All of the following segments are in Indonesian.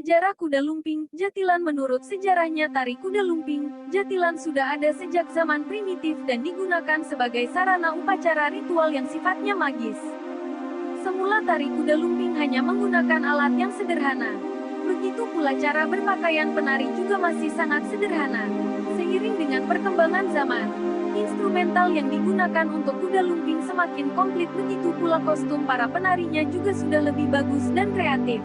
Sejarah kuda lumping, jatilan. Menurut sejarahnya tari kuda lumping, jatilan sudah ada sejak zaman primitif dan digunakan sebagai sarana upacara ritual yang sifatnya magis. Semula tari kuda lumping hanya menggunakan alat yang sederhana. Begitu pula cara berpakaian penari juga masih sangat sederhana. Seiring dengan perkembangan zaman, instrumental yang digunakan untuk kuda lumping semakin komplit, begitu pula kostum para penarinya juga sudah lebih bagus dan kreatif.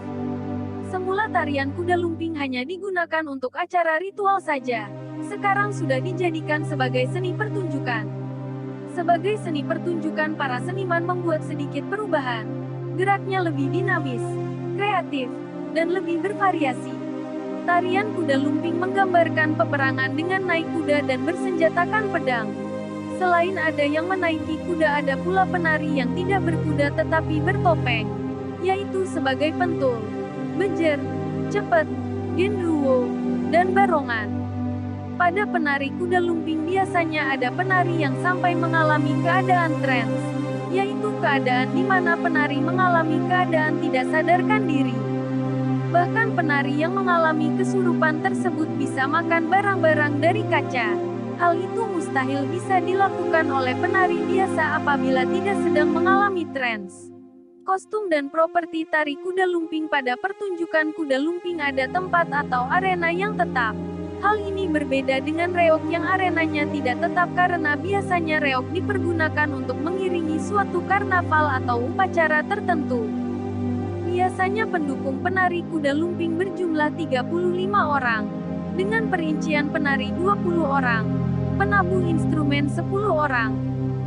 Semula tarian kuda lumping hanya digunakan untuk acara ritual saja. Sekarang sudah dijadikan sebagai seni pertunjukan. Sebagai seni pertunjukan, para seniman membuat sedikit perubahan. Geraknya lebih dinamis, kreatif, dan lebih bervariasi. Tarian kuda lumping menggambarkan peperangan dengan naik kuda dan bersenjatakan pedang. Selain ada yang menaiki kuda, ada pula penari yang tidak berkuda tetapi bertopeng, yaitu sebagai pentul, bejer, cepet, genderuwo, dan barongan. Pada penari kuda lumping biasanya ada penari yang sampai mengalami keadaan trance, yaitu keadaan di mana penari mengalami keadaan tidak sadarkan diri. Bahkan penari yang mengalami kesurupan tersebut bisa makan barang-barang dari kaca. Hal itu mustahil bisa dilakukan oleh penari biasa apabila tidak sedang mengalami trance. Kostum dan properti tari kuda lumping. Pada pertunjukan kuda lumping ada tempat atau arena yang tetap. Hal ini berbeda dengan reog yang arenanya tidak tetap karena biasanya reog dipergunakan untuk mengiringi suatu karnaval atau upacara tertentu. Biasanya pendukung penari kuda lumping berjumlah 35 orang, dengan perincian penari 20 orang, penabuh instrumen 10 orang,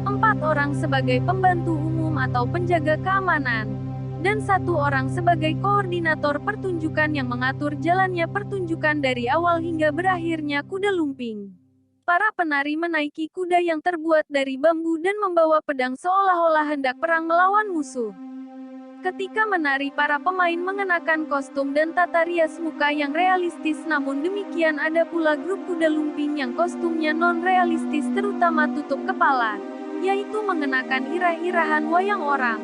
4 orang sebagai pembantu umum atau penjaga keamanan, dan 1 orang sebagai koordinator pertunjukan yang mengatur jalannya pertunjukan dari awal hingga berakhirnya kuda lumping. Para penari menaiki kuda yang terbuat dari bambu dan membawa pedang seolah-olah hendak perang melawan musuh. Ketika menari, para pemain mengenakan kostum dan tata rias muka yang realistis, namun demikian ada pula grup kuda lumping yang kostumnya non-realistis, terutama tutup kepala, yaitu mengenakan irah-irahan wayang orang.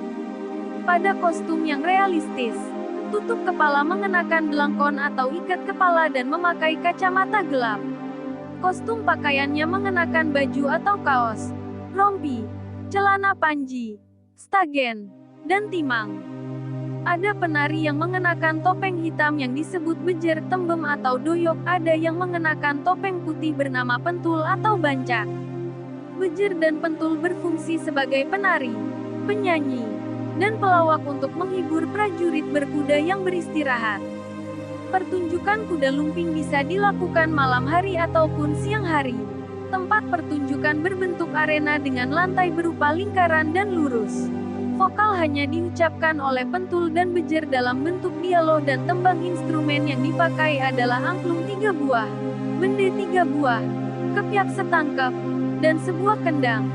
Pada kostum yang realistis, tutup kepala mengenakan belangkon atau ikat kepala dan memakai kacamata gelap. Kostum pakaiannya mengenakan baju atau kaos, rompi, celana panji, stagen, dan timang. Ada penari yang mengenakan topeng hitam yang disebut bejer, tembem atau doyok. Ada yang mengenakan topeng putih bernama pentul atau bancak. Bejer dan pentul berfungsi sebagai penari, penyanyi, dan pelawak untuk menghibur prajurit berkuda yang beristirahat. Pertunjukan kuda lumping bisa dilakukan malam hari ataupun siang hari. Tempat pertunjukan berbentuk arena dengan lantai berupa lingkaran dan lurus. Vokal hanya diucapkan oleh pentul dan bejer dalam bentuk dialog, dan tembang instrumen yang dipakai adalah angklung 3 buah, bende 3 buah, kepyak setangkep, dan sebuah kendang.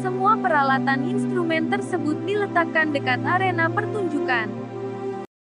Semua peralatan instrumen tersebut diletakkan dekat arena pertunjukan.